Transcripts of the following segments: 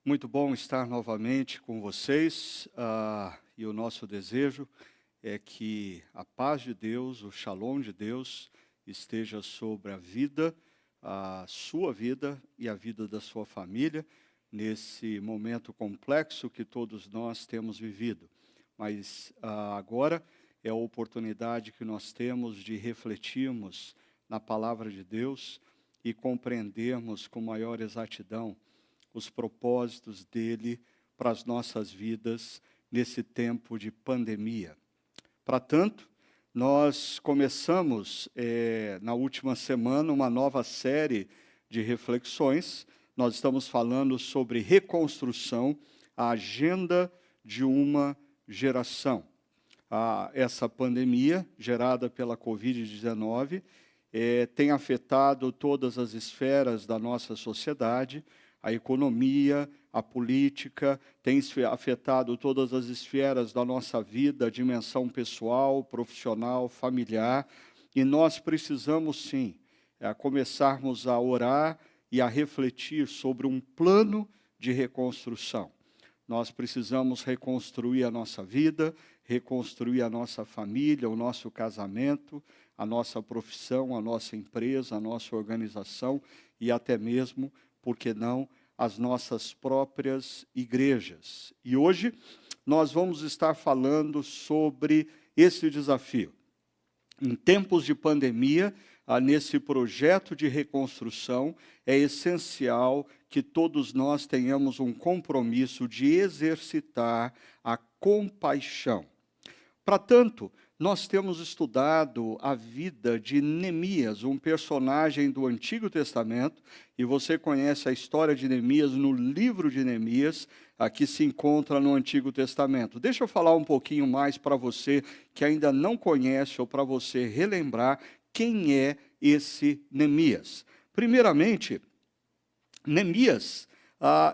Muito bom estar novamente com vocês, e o nosso desejo é que a paz de Deus, o shalom de Deus, esteja sobre a sua vida e a vida da sua família, nesse momento complexo que todos nós temos vivido. Mas agora é a oportunidade que nós temos de refletirmos na palavra de Deus e compreendermos com maior exatidão os propósitos dele para as nossas vidas nesse tempo de pandemia. Para tanto, nós começamos na última semana uma nova série de reflexões. Nós estamos falando sobre reconstrução, a agenda de uma geração. Essa pandemia gerada pela Covid-19 tem afetado todas as esferas da nossa sociedade. A economia, a política, tem afetado todas as esferas da nossa vida, a dimensão pessoal, profissional, familiar, e nós precisamos sim começarmos a orar e a refletir sobre um plano de reconstrução. Nós precisamos reconstruir a nossa vida, reconstruir a nossa família, o nosso casamento, a nossa profissão, a nossa empresa, a nossa organização e até mesmo, por que não, as nossas próprias igrejas. E hoje nós vamos estar falando sobre esse desafio. Em tempos de pandemia, nesse projeto de reconstrução, é essencial que todos nós tenhamos um compromisso de exercitar a compaixão. Para tanto, nós temos estudado a vida de Neemias, um personagem do Antigo Testamento, e você conhece a história de Neemias no livro de Neemias, que se encontra no Antigo Testamento. Deixa eu falar um pouquinho mais para você que ainda não conhece, ou para você relembrar quem é esse Neemias. Primeiramente, Neemias,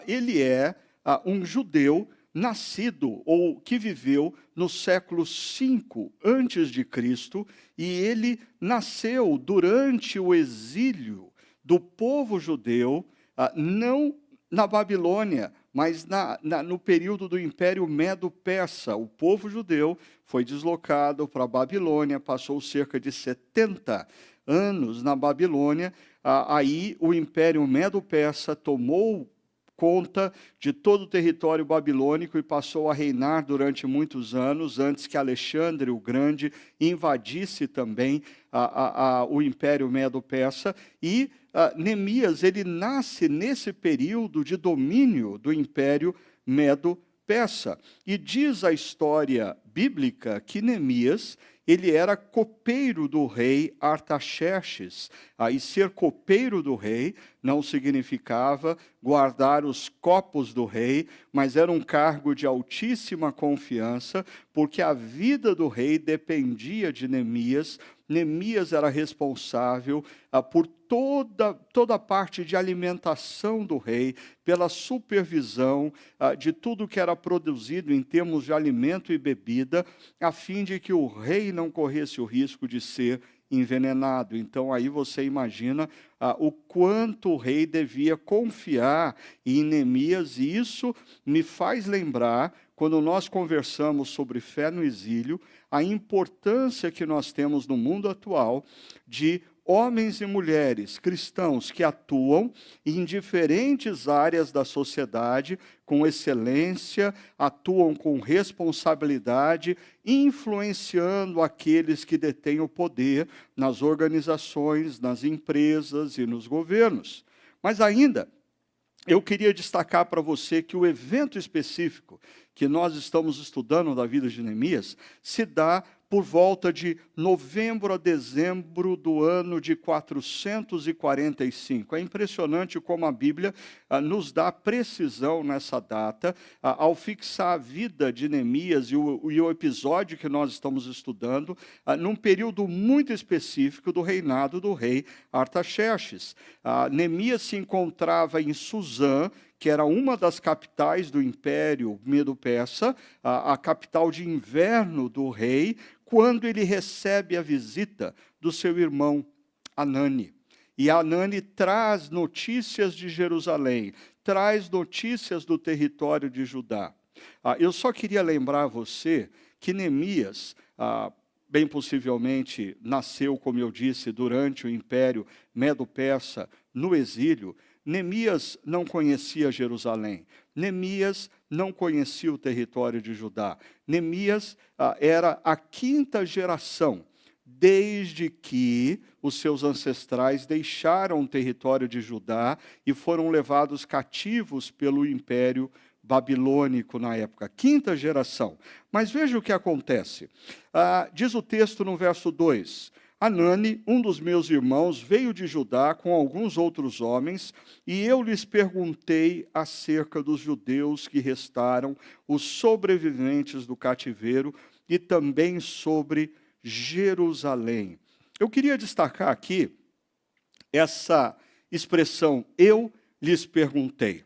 ele é um judeu nascido ou que viveu no século V antes de Cristo, e ele nasceu durante o exílio do povo judeu, não na Babilônia, mas no período do Império Medo-Persa. O povo judeu foi deslocado para a Babilônia, passou cerca de 70 anos na Babilônia. Aí o Império Medo-Persa tomou conta de todo o território babilônico e passou a reinar durante muitos anos, antes que Alexandre o Grande invadisse também o Império Medo-Persa. E Neemias, ele nasce nesse período de domínio do Império Medo-Persa. E diz a história bíblica que Neemias, ele era copeiro do rei Artaxerxes. E ser copeiro do rei não significava guardar os copos do rei, mas era um cargo de altíssima confiança, porque a vida do rei dependia de Neemias. Neemias era responsável por toda a parte de alimentação do rei, pela supervisão de tudo que era produzido em termos de alimento e bebida, a fim de que o rei não corresse o risco de ser envenenado. Então aí você imagina o quanto o rei devia confiar em Neemias, e isso me faz lembrar, quando nós conversamos sobre fé no exílio, a importância que nós temos no mundo atual de homens e mulheres cristãos que atuam em diferentes áreas da sociedade com excelência, atuam com responsabilidade, influenciando aqueles que detêm o poder nas organizações, nas empresas e nos governos. Mas ainda, eu queria destacar para você que o evento específico que nós estamos estudando da vida de Neemias se dá por volta de novembro a dezembro do ano de 445. É impressionante como a Bíblia nos dá precisão nessa data, ao fixar a vida de Neemias e o episódio que nós estamos estudando, num período muito específico do reinado do rei Artaxerxes. Neemias se encontrava em Suzã, que era uma das capitais do Império Medo-Persa, a capital de inverno do rei, quando ele recebe a visita do seu irmão Hanani. E Hanani traz notícias de Jerusalém, traz notícias do território de Judá. Eu só queria lembrar a você que Neemias, bem possivelmente, nasceu, como eu disse, durante o Império Medo-Persa, no exílio. Neemias não conhecia Jerusalém. Neemias não conhecia o território de Judá. Neemias era a 5ª geração, desde que os seus ancestrais deixaram o território de Judá e foram levados cativos pelo Império Babilônico na época. 5ª geração. Mas veja o que acontece. Diz o texto no verso 2: Anani, um dos meus irmãos, veio de Judá com alguns outros homens, e eu lhes perguntei acerca dos judeus que restaram, os sobreviventes do cativeiro, e também sobre Jerusalém. Eu queria destacar aqui essa expressão, eu lhes perguntei.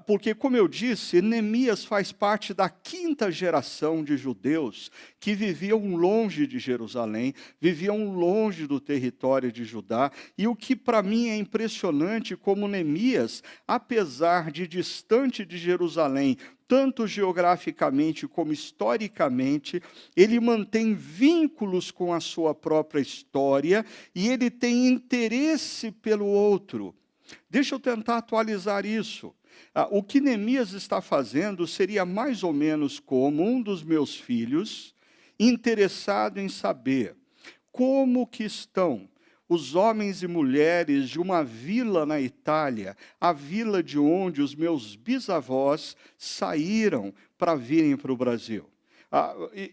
Porque, como eu disse, Neemias faz parte da 5ª geração de judeus que viviam longe de Jerusalém, viviam longe do território de Judá. E o que para mim é impressionante, como Neemias, apesar de distante de Jerusalém, tanto geograficamente como historicamente, ele mantém vínculos com a sua própria história e ele tem interesse pelo outro. Deixa eu tentar atualizar isso. O que Neemias está fazendo seria mais ou menos como um dos meus filhos, interessado em saber como que estão os homens e mulheres de uma vila na Itália, a vila de onde os meus bisavós saíram para virem para o Brasil.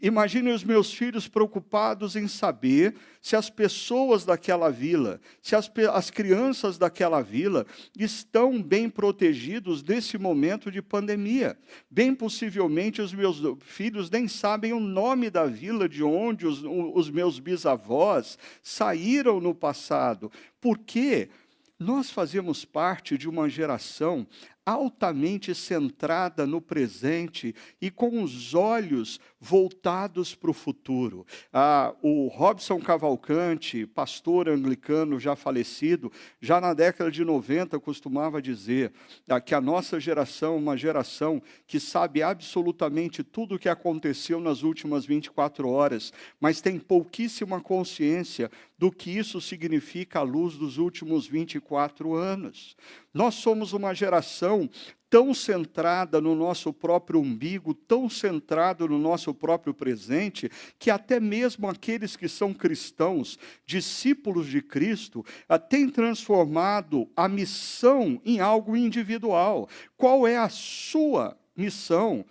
Imagine os meus filhos preocupados em saber se as pessoas daquela vila, se as crianças daquela vila estão bem protegidos nesse momento de pandemia. Bem possivelmente os meus filhos nem sabem o nome da vila de onde os meus bisavós saíram no passado. Por quê? Nós fazemos parte de uma geração altamente centrada no presente e com os olhos voltados para o futuro. O Robson Cavalcante, pastor anglicano já falecido, já na década de 90 costumava dizer que a nossa geração é uma geração que sabe absolutamente tudo o que aconteceu nas últimas 24 horas, mas tem pouquíssima consciência do que isso significa à luz dos últimos 24 anos. Nós somos uma geração tão centrada no nosso próprio umbigo, tão centrada no nosso próprio presente, que até mesmo aqueles que são cristãos, discípulos de Cristo, têm transformado a missão em algo individual. Qual é a sua missão?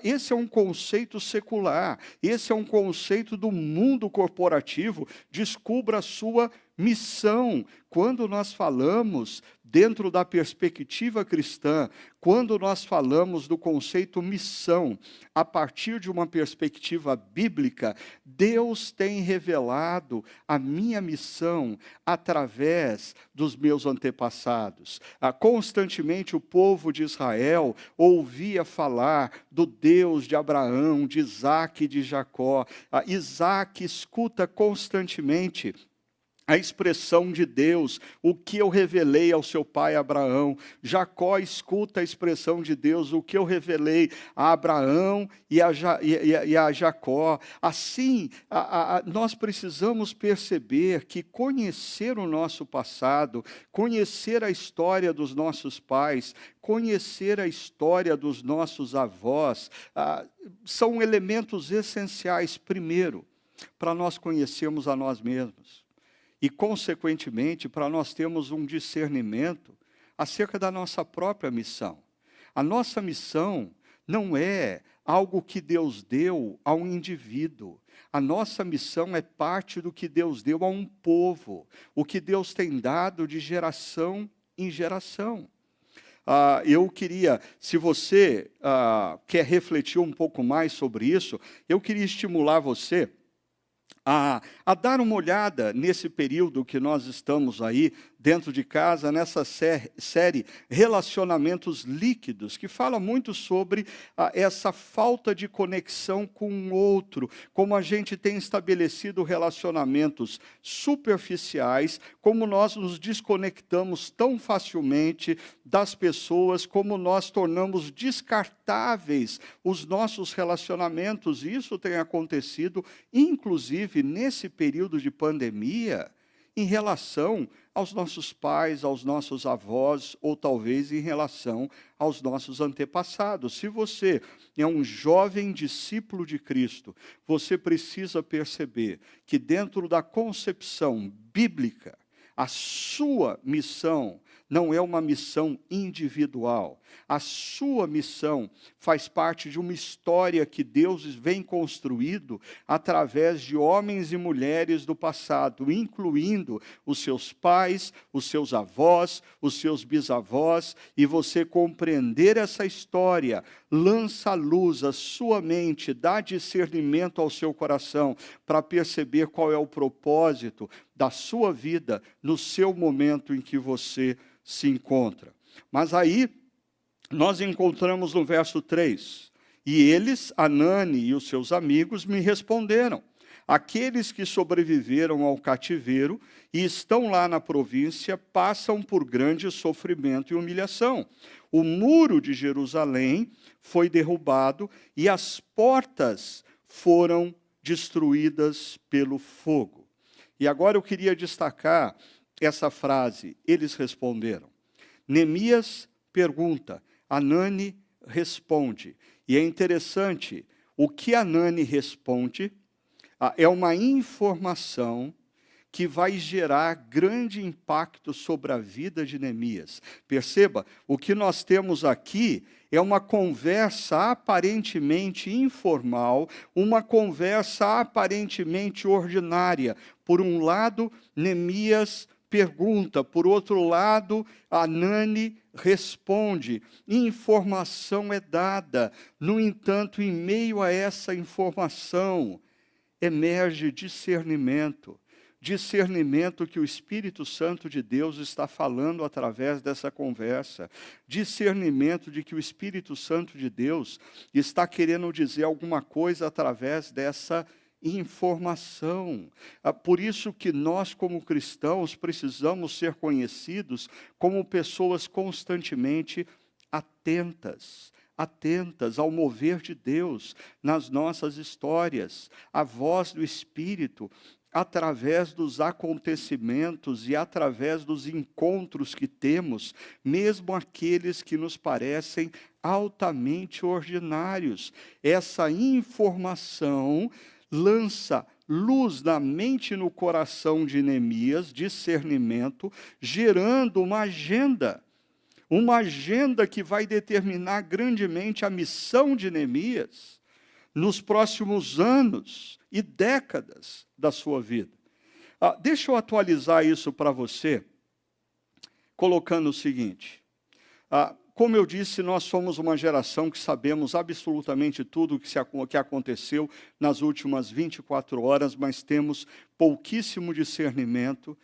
Esse é um conceito secular, esse é um conceito do mundo corporativo. Descubra a sua missão. Quando nós falamos dentro da perspectiva cristã, quando nós falamos do conceito missão, a partir de uma perspectiva bíblica, Deus tem revelado a minha missão através dos meus antepassados. Constantemente o povo de Israel ouvia falar do Deus de Abraão, de Isaac e de Jacó. Isaac escuta constantemente a expressão de Deus, o que eu revelei ao seu pai Abraão. Jacó escuta a expressão de Deus, o que eu revelei a Abraão e a Jacó. Assim, nós precisamos perceber que conhecer o nosso passado, conhecer a história dos nossos pais, conhecer a história dos nossos avós, são elementos essenciais, primeiro, para nós conhecermos a nós mesmos. E, consequentemente, para nós termos um discernimento acerca da nossa própria missão. A nossa missão não é algo que Deus deu a um indivíduo. A nossa missão é parte do que Deus deu a um povo. O que Deus tem dado de geração em geração. Eu queria, se você quer refletir um pouco mais sobre isso, eu queria estimular você a dar uma olhada nesse período que nós estamos aí, dentro de casa, nessa série Relacionamentos Líquidos, que fala muito sobre essa falta de conexão com o outro, como a gente tem estabelecido relacionamentos superficiais, como nós nos desconectamos tão facilmente das pessoas, como nós tornamos descartáveis os nossos relacionamentos. Isso tem acontecido, inclusive, nesse período de pandemia, em relação aos nossos pais, aos nossos avós, ou talvez em relação aos nossos antepassados. Se você é um jovem discípulo de Cristo, você precisa perceber que dentro da concepção bíblica, a sua missão não é uma missão individual. A sua missão faz parte de uma história que Deus vem construindo através de homens e mulheres do passado, incluindo os seus pais, os seus avós, os seus bisavós, e você compreender essa história lança à luz a sua mente, dá discernimento ao seu coração para perceber qual é o propósito da sua vida no seu momento em que você se encontra. Mas aí, nós encontramos no verso 3, e eles, Anani e os seus amigos, me responderam: aqueles que sobreviveram ao cativeiro e estão lá na província passam por grande sofrimento e humilhação. O muro de Jerusalém foi derrubado e as portas foram destruídas pelo fogo. E agora eu queria destacar essa frase: eles responderam. Neemias pergunta, Anani responde. E é interessante, o que Anani responde é uma informação que vai gerar grande impacto sobre a vida de Neemias. Perceba, o que nós temos aqui é uma conversa aparentemente informal, uma conversa aparentemente ordinária. Por um lado, Neemias pergunta, por outro lado, Anani responde. Informação é dada. No entanto, em meio a essa informação, emerge discernimento. Discernimento que o Espírito Santo de Deus está falando através dessa conversa. Discernimento de que o Espírito Santo de Deus está querendo dizer alguma coisa através dessa informação. Por isso que nós, como cristãos, precisamos ser conhecidos como pessoas constantemente atentas ao mover de Deus nas nossas histórias, a voz do Espírito, através dos acontecimentos e através dos encontros que temos, mesmo aqueles que nos parecem altamente ordinários. Essa informação lança luz na mente e no coração de Neemias, discernimento, gerando uma agenda que vai determinar grandemente a missão de Neemias nos próximos anos e décadas da sua vida. Deixa eu atualizar isso para você, colocando o seguinte. Como eu disse, nós somos uma geração que sabemos absolutamente tudo o que aconteceu nas últimas 24 horas, mas temos pouquíssimo discernimento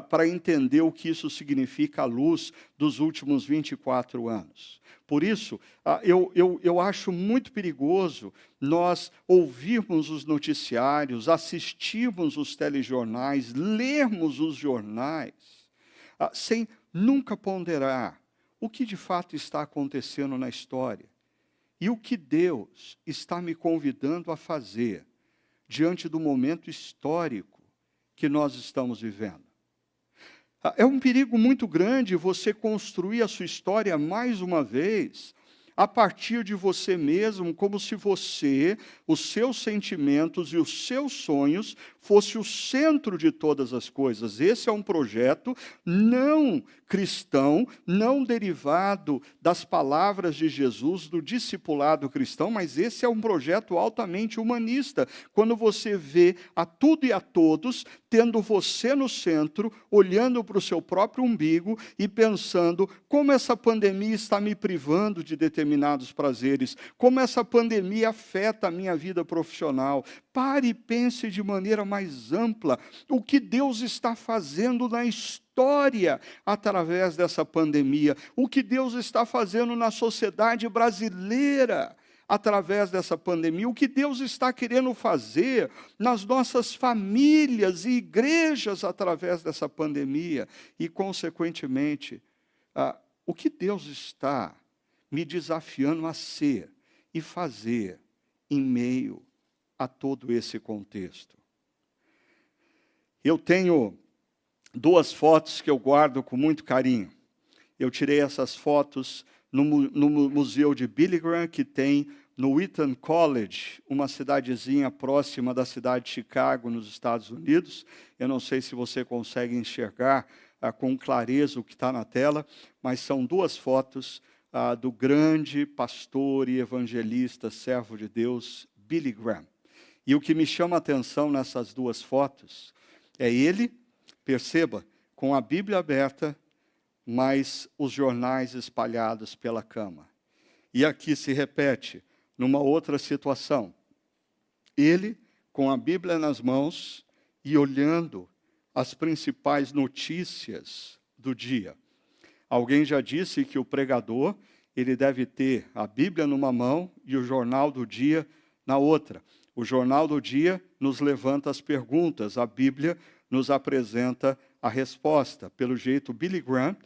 para entender o que isso significa à luz dos últimos 24 anos. Por isso, eu acho muito perigoso nós ouvirmos os noticiários, assistirmos os telejornais, lermos os jornais, sem nunca ponderar o que de fato está acontecendo na história e o que Deus está me convidando a fazer diante do momento histórico que nós estamos vivendo. É um perigo muito grande você construir a sua história mais uma vez a partir de você mesmo, como se você, os seus sentimentos e os seus sonhos fosse o centro de todas as coisas. Esse é um projeto não cristão, não derivado das palavras de Jesus, do discipulado cristão, mas esse é um projeto altamente humanista, quando você vê a tudo e a todos, tendo você no centro, olhando para o seu próprio umbigo e pensando como essa pandemia está me privando de determinadas determinados prazeres, como essa pandemia afeta a minha vida profissional. Pare e pense de maneira mais ampla o que Deus está fazendo na história através dessa pandemia, o que Deus está fazendo na sociedade brasileira através dessa pandemia, o que Deus está querendo fazer nas nossas famílias e igrejas através dessa pandemia e, consequentemente, o que Deus está me desafiando a ser e fazer em meio a todo esse contexto. Eu tenho 2 fotos que eu guardo com muito carinho. Eu tirei essas fotos no Museu de Billy Graham, que tem no Wheaton College, uma cidadezinha próxima da cidade de Chicago, nos Estados Unidos. Eu não sei se você consegue enxergar com clareza o que está na tela, mas são 2 fotos do grande pastor e evangelista, servo de Deus, Billy Graham. E o que me chama a atenção nessas 2 fotos é ele, perceba, com a Bíblia aberta, mas os jornais espalhados pela cama. E aqui se repete, numa outra situação, ele com a Bíblia nas mãos e olhando as principais notícias do dia. Alguém já disse que o pregador, ele deve ter a Bíblia numa mão e o jornal do dia na outra. O jornal do dia nos levanta as perguntas, a Bíblia nos apresenta a resposta. Pelo jeito, Billy Graham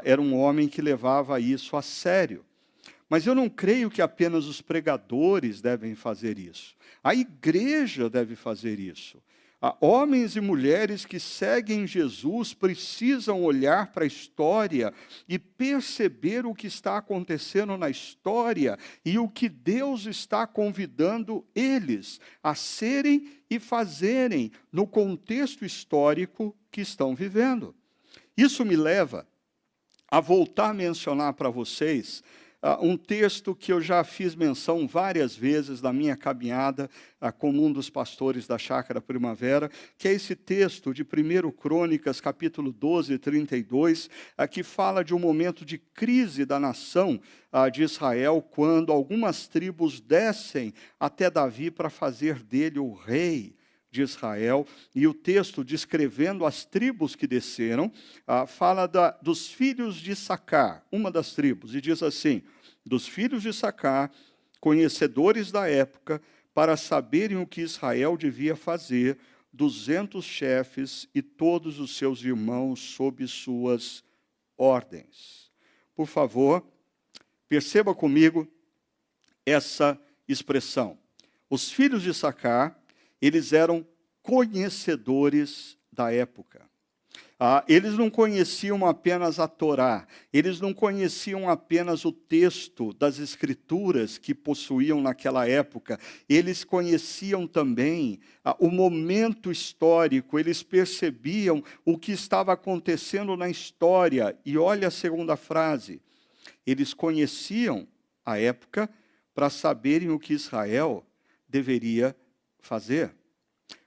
era um homem que levava isso a sério. Mas eu não creio que apenas os pregadores devem fazer isso. A igreja deve fazer isso. Homens e mulheres que seguem Jesus precisam olhar para a história e perceber o que está acontecendo na história e o que Deus está convidando eles a serem e fazerem no contexto histórico que estão vivendo. Isso me leva a voltar a mencionar para vocês um texto que eu já fiz menção várias vezes na minha caminhada como um dos pastores da Chácara Primavera, que é esse texto de 1 Crônicas, capítulo 12, 32, que fala de um momento de crise da nação de Israel, quando algumas tribos descem até Davi para fazer dele o rei de Israel, e o texto descrevendo as tribos que desceram, fala dos filhos de Issacar, uma das tribos, e diz assim: dos filhos de Issacar, conhecedores da época, para saberem o que Israel devia fazer, 200 chefes e todos os seus irmãos sob suas ordens. Por favor, perceba comigo essa expressão. Os filhos de Issacar, eles eram conhecedores da época. Eles não conheciam apenas a Torá, eles não conheciam apenas o texto das Escrituras que possuíam naquela época, eles conheciam também o momento histórico, eles percebiam o que estava acontecendo na história. E olha a segunda frase, eles conheciam a época para saberem o que Israel deveria fazer.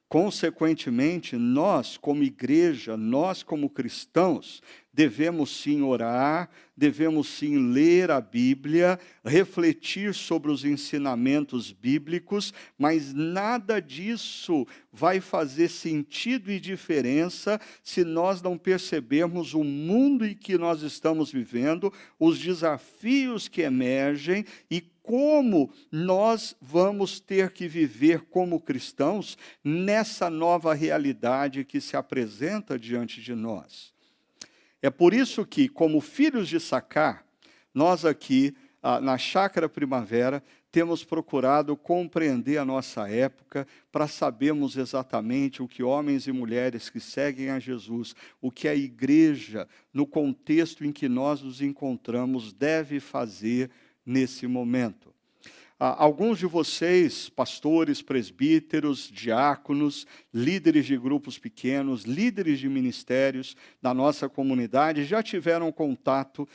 Consequentemente, nós, como igreja, nós, como cristãos, devemos sim orar, devemos sim ler a Bíblia, refletir sobre os ensinamentos bíblicos, mas nada disso vai fazer sentido e diferença se nós não percebermos o mundo em que nós estamos vivendo, os desafios que emergem e como nós vamos ter que viver como cristãos nessa nova realidade que se apresenta diante de nós. É por isso que, como filhos de Issacar, nós aqui, na Chácara Primavera, temos procurado compreender a nossa época para sabermos exatamente o que homens e mulheres que seguem a Jesus, o que a igreja, no contexto em que nós nos encontramos, deve fazer nesse momento. Alguns de vocês, pastores, presbíteros, diáconos, líderes de grupos pequenos, líderes de ministérios da nossa comunidade, já tiveram contato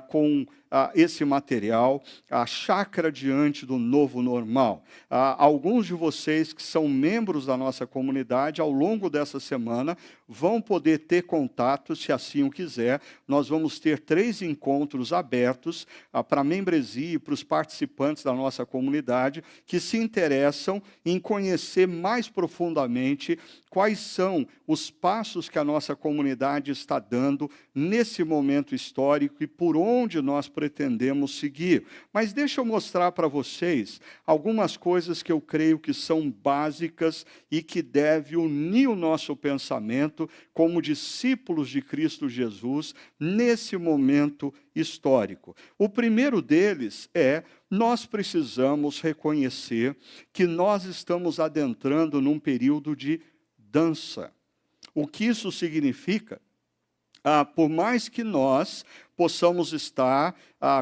com esse material, a Chácara Diante do Novo Normal. Alguns de vocês que são membros da nossa comunidade, ao longo dessa semana, vão poder ter contato, se assim o quiser. Nós vamos ter 3 encontros abertos para a membresia e para os participantes da nossa comunidade que se interessam em conhecer mais profundamente quais são os passos que a nossa comunidade está dando nesse momento histórico e por onde nós pretendemos seguir. Mas deixa eu mostrar para vocês algumas coisas que eu creio que são básicas e que devem unir o nosso pensamento como discípulos de Cristo Jesus nesse momento histórico. O primeiro deles é: nós precisamos reconhecer que nós estamos adentrando num período de dança. O que isso significa? Por mais que nós possamos estar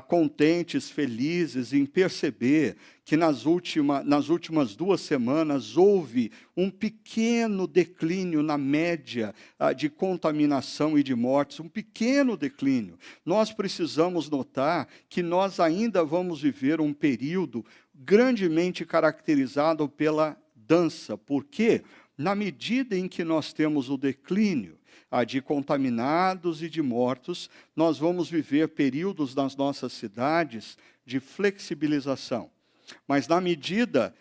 contentes, felizes em perceber que nas últimas 2 semanas houve um pequeno declínio na média de contaminação e de mortes, um pequeno declínio. Nós precisamos notar que nós ainda vamos viver um período grandemente caracterizado pela dança. Por quê? Na medida em que nós temos o declínio de contaminados e de mortos, nós vamos viver períodos nas nossas cidades de flexibilização. Mas na medida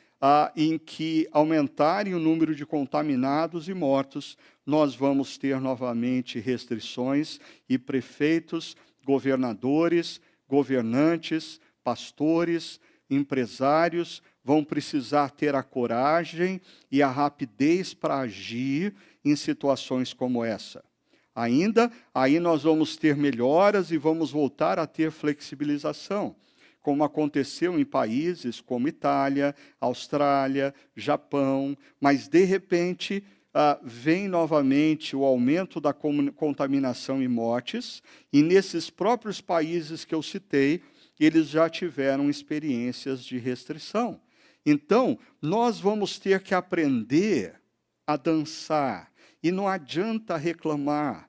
em que aumentarem o número de contaminados e mortos, nós vamos ter novamente restrições e prefeitos, governadores, governantes, pastores, empresários vão precisar ter a coragem e a rapidez para agir em situações como essa. Ainda, aí nós vamos ter melhoras e vamos voltar a ter flexibilização, como aconteceu em países como Itália, Austrália, Japão, mas de repente vem novamente o aumento da contaminação e mortes, e nesses próprios países que eu citei, eles já tiveram experiências de restrição. Então, nós vamos ter que aprender a dançar, e não adianta reclamar.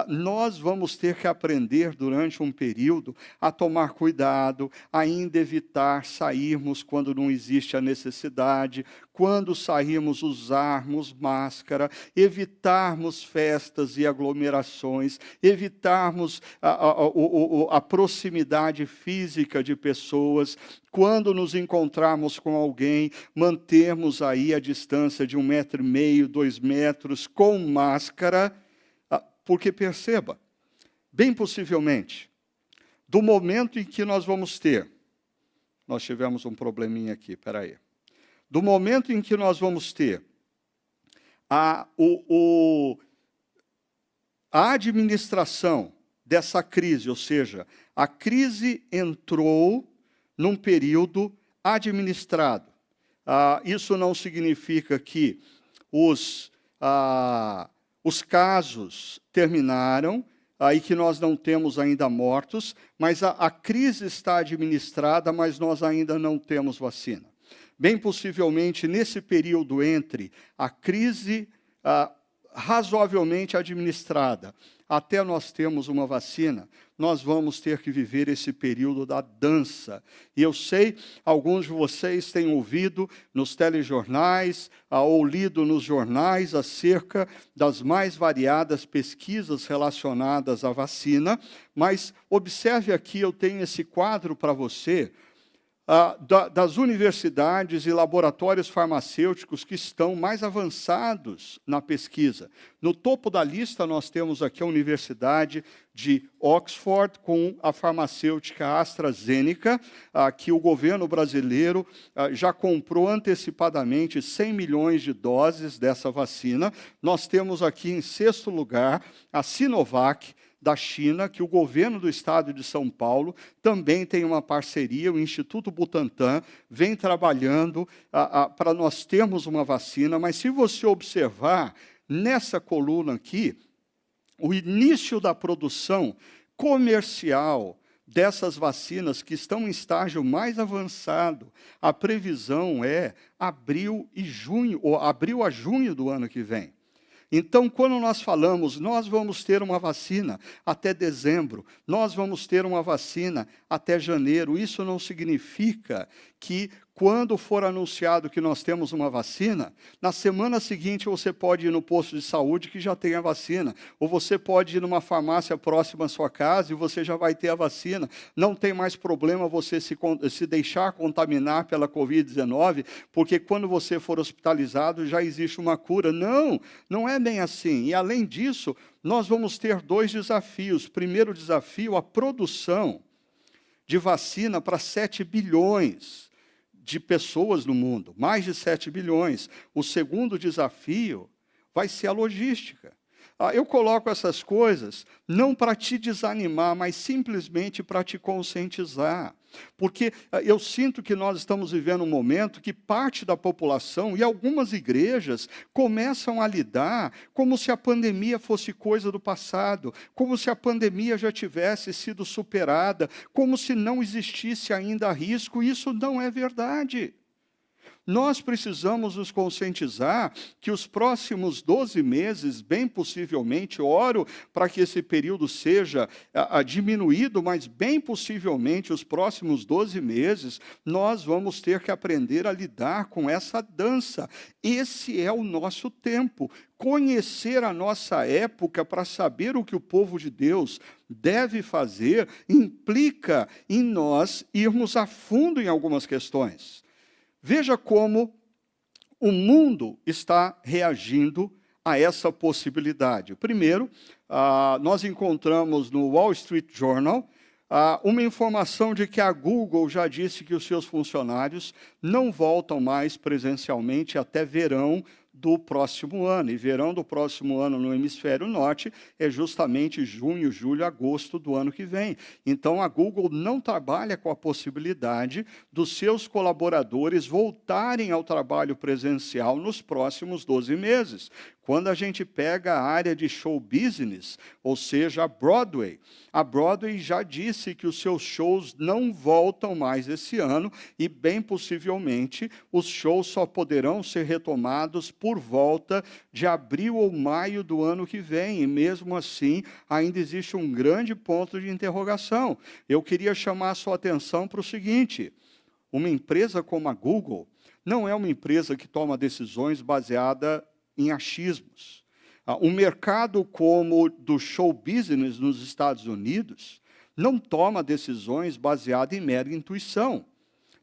Nós vamos ter que aprender durante um período a tomar cuidado, ainda evitar sairmos quando não existe a necessidade, quando sairmos usarmos máscara, evitarmos festas e aglomerações, evitarmos a proximidade física de pessoas, quando nos encontrarmos com alguém, mantermos aí a distância de 1,5 metro, 2 metros, com máscara. Porque perceba, bem possivelmente, do momento em que nós vamos ter, nós tivemos um probleminha aqui, espera aí. Do momento em que nós vamos ter a administração dessa crise, ou seja, a crise entrou num período administrado. Isso não significa que os casos terminaram, e que nós não temos ainda mortos, mas a crise está administrada, mas nós ainda não temos vacina. Bem possivelmente, nesse período entre a crise razoavelmente administrada, até nós termos uma vacina, nós vamos ter que viver esse período da dança. E eu sei, alguns de vocês têm ouvido nos telejornais ou lido nos jornais acerca das mais variadas pesquisas relacionadas à vacina, mas observe aqui, eu tenho esse quadro para você, das universidades e laboratórios farmacêuticos que estão mais avançados na pesquisa. No topo da lista, nós temos aqui a Universidade de Oxford, com a farmacêutica AstraZeneca, que o governo brasileiro já comprou antecipadamente 100 milhões de doses dessa vacina. Nós temos aqui, em 6º lugar, a Sinovac, da China, que o governo do estado de São Paulo também tem uma parceria, o Instituto Butantan vem trabalhando para nós termos uma vacina, mas se você observar nessa coluna aqui, o início da produção comercial dessas vacinas que estão em estágio mais avançado, a previsão é abril a junho do ano que vem. Então, quando nós falamos, nós vamos ter uma vacina até dezembro, nós vamos ter uma vacina até janeiro, isso não significa que, quando for anunciado que nós temos uma vacina, na semana seguinte você pode ir no posto de saúde que já tem a vacina, ou você pode ir numa farmácia próxima à sua casa e você já vai ter a vacina. Não tem mais problema você se deixar contaminar pela Covid-19, porque quando você for hospitalizado já existe uma cura. Não, não é bem assim. E, além disso, nós vamos ter 2 desafios. Primeiro desafio, a produção de vacina para 7 bilhões de pessoas no mundo, mais de 7 bilhões. O segundo desafio vai ser a logística. Eu coloco essas coisas não para te desanimar, mas simplesmente para te conscientizar. Porque eu sinto que nós estamos vivendo um momento que parte da população e algumas igrejas começam a lidar como se a pandemia fosse coisa do passado, como se a pandemia já tivesse sido superada, como se não existisse ainda risco. Isso não é verdade. Nós precisamos nos conscientizar que os próximos 12 meses, bem possivelmente, oro para que esse período seja diminuído, mas bem possivelmente os próximos 12 meses, nós vamos ter que aprender a lidar com essa dança. Esse é o nosso tempo. Conhecer a nossa época para saber o que o povo de Deus deve fazer implica em nós irmos a fundo em algumas questões. Veja como o mundo está reagindo a essa possibilidade. Primeiro, nós encontramos no Wall Street Journal uma informação de que a Google já disse que os seus funcionários não voltam mais presencialmente até verão do próximo ano. E verão do próximo ano no hemisfério norte é justamente junho, julho, agosto do ano que vem. Então, a Google não trabalha com a possibilidade dos seus colaboradores voltarem ao trabalho presencial nos próximos 12 meses. Quando a gente pega a área de show business, ou seja, a Broadway já disse que os seus shows não voltam mais esse ano e, bem possivelmente, os shows só poderão ser retomados por volta de abril ou maio do ano que vem. E, mesmo assim, ainda existe um grande ponto de interrogação. Eu queria chamar a sua atenção para o seguinte: uma empresa como a Google não é uma empresa que toma decisões baseadas em achismos. Um mercado como o do show business nos Estados Unidos não toma decisões baseadas em mera intuição.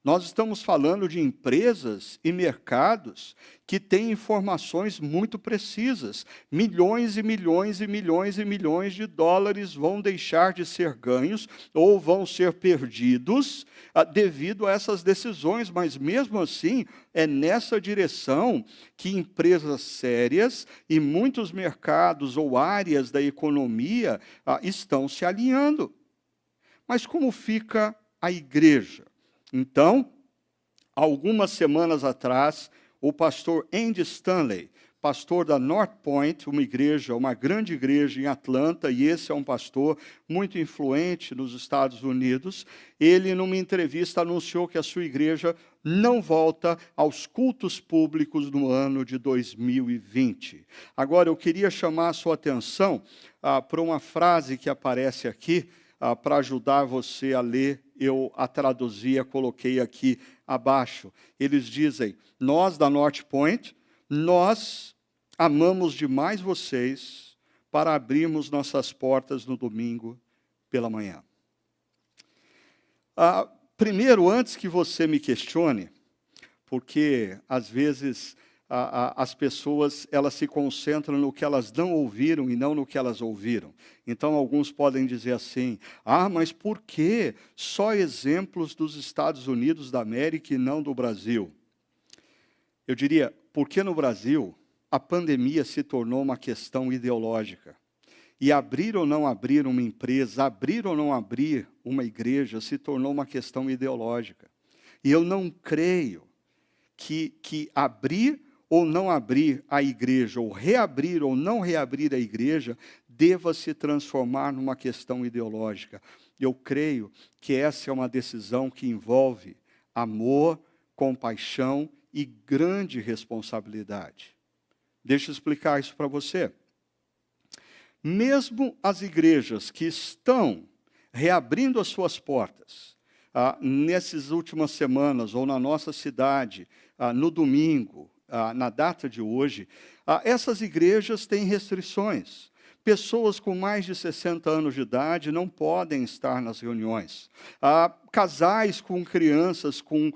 Nós estamos falando de empresas e mercados que têm informações muito precisas. Milhões e milhões e milhões e milhões de dólares vão deixar de ser ganhos ou vão ser perdidos devido a essas decisões. Mas, mesmo assim, é nessa direção que empresas sérias e muitos mercados ou áreas da economia estão se alinhando. Mas como fica a igreja? Então, algumas semanas atrás, o pastor Andy Stanley, pastor da North Point, uma grande igreja em Atlanta, e esse é um pastor muito influente nos Estados Unidos, ele, numa entrevista, anunciou que a sua igreja não volta aos cultos públicos no ano de 2020. Agora, eu queria chamar a sua atenção para uma frase que aparece aqui, para ajudar você a ler. Eu a traduzi, a coloquei aqui abaixo. Eles dizem: nós da North Point, nós amamos demais vocês para abrirmos nossas portas no domingo pela manhã. Primeiro, antes que você me questione, porque às vezes as pessoas elas se concentram no que elas não ouviram e não no que elas ouviram. Então, alguns podem dizer assim: mas por que só exemplos dos Estados Unidos da América e não do Brasil? Eu diria, porque no Brasil a pandemia se tornou uma questão ideológica. E abrir ou não abrir uma empresa, abrir ou não abrir uma igreja, se tornou uma questão ideológica. E eu não creio que abrir ou não abrir a igreja, ou reabrir ou não reabrir a igreja, deva se transformar numa questão ideológica. Eu creio que essa é uma decisão que envolve amor, compaixão e grande responsabilidade. Deixa eu explicar isso para você. Mesmo as igrejas que estão reabrindo as suas portas, nessas últimas semanas, ou na nossa cidade, no domingo, na data de hoje, essas igrejas têm restrições. Pessoas com mais de 60 anos de idade não podem estar nas reuniões. Casais com crianças com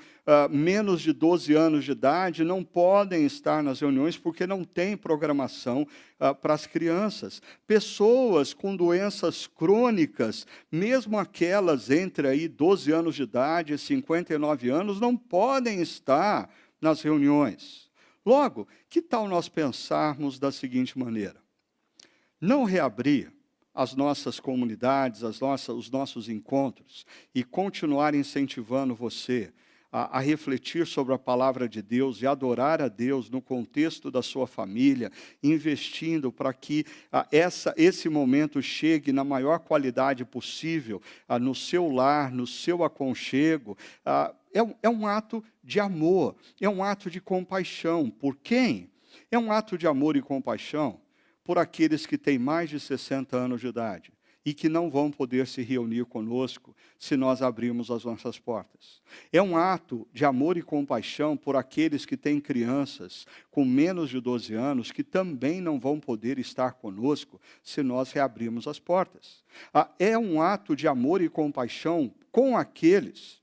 menos de 12 anos de idade não podem estar nas reuniões porque não tem programação para as crianças. Pessoas com doenças crônicas, mesmo aquelas entre aí 12 anos de idade e 59 anos, não podem estar nas reuniões. Logo, que tal nós pensarmos da seguinte maneira? Não reabrir as nossas comunidades, os nossos encontros e continuar incentivando você a refletir sobre a palavra de Deus e adorar a Deus no contexto da sua família, investindo para que esse momento chegue na maior qualidade possível no seu lar, no seu aconchego. É um ato de amor, é um ato de compaixão. Por quem? É um ato de amor e compaixão por aqueles que têm mais de 60 anos de idade e que não vão poder se reunir conosco se nós abrirmos as nossas portas. É um ato de amor e compaixão por aqueles que têm crianças com menos de 12 anos que também não vão poder estar conosco se nós reabrirmos as portas. É um ato de amor e compaixão com aqueles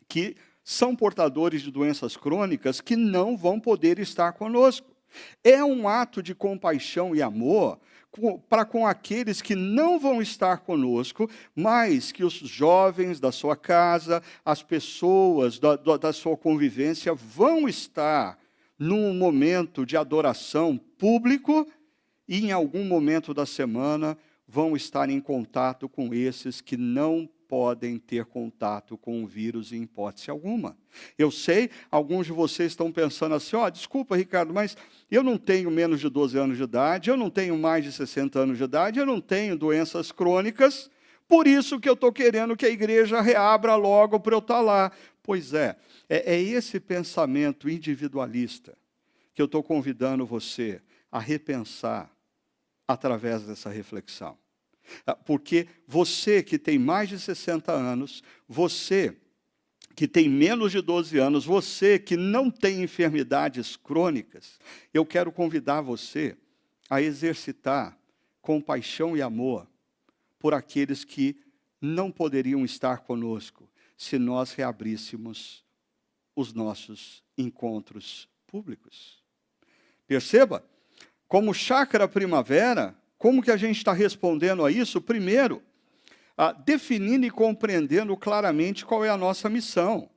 que são portadores de doenças crônicas que não vão poder estar conosco. É um ato de compaixão e amor para com aqueles que não vão estar conosco, mas que os jovens da sua casa, as pessoas da sua convivência vão estar num momento de adoração público e em algum momento da semana vão estar em contato com esses que não podem ter contato com o vírus em hipótese alguma. Eu sei, alguns de vocês estão pensando assim, desculpa, Ricardo, mas eu não tenho menos de 12 anos de idade, eu não tenho mais de 60 anos de idade, eu não tenho doenças crônicas, por isso que eu estou querendo que a igreja reabra logo para eu estar lá. Pois é esse pensamento individualista que eu estou convidando você a repensar através dessa reflexão. Porque você que tem mais de 60 anos, você que tem menos de 12 anos, você que não tem enfermidades crônicas, eu quero convidar você a exercitar compaixão e amor por aqueles que não poderiam estar conosco se nós reabríssemos os nossos encontros públicos. Perceba, como Chácara Primavera, como que a gente está respondendo a isso? Primeiro, definindo e compreendendo claramente qual é a nossa missão.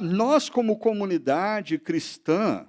Nós, como comunidade cristã,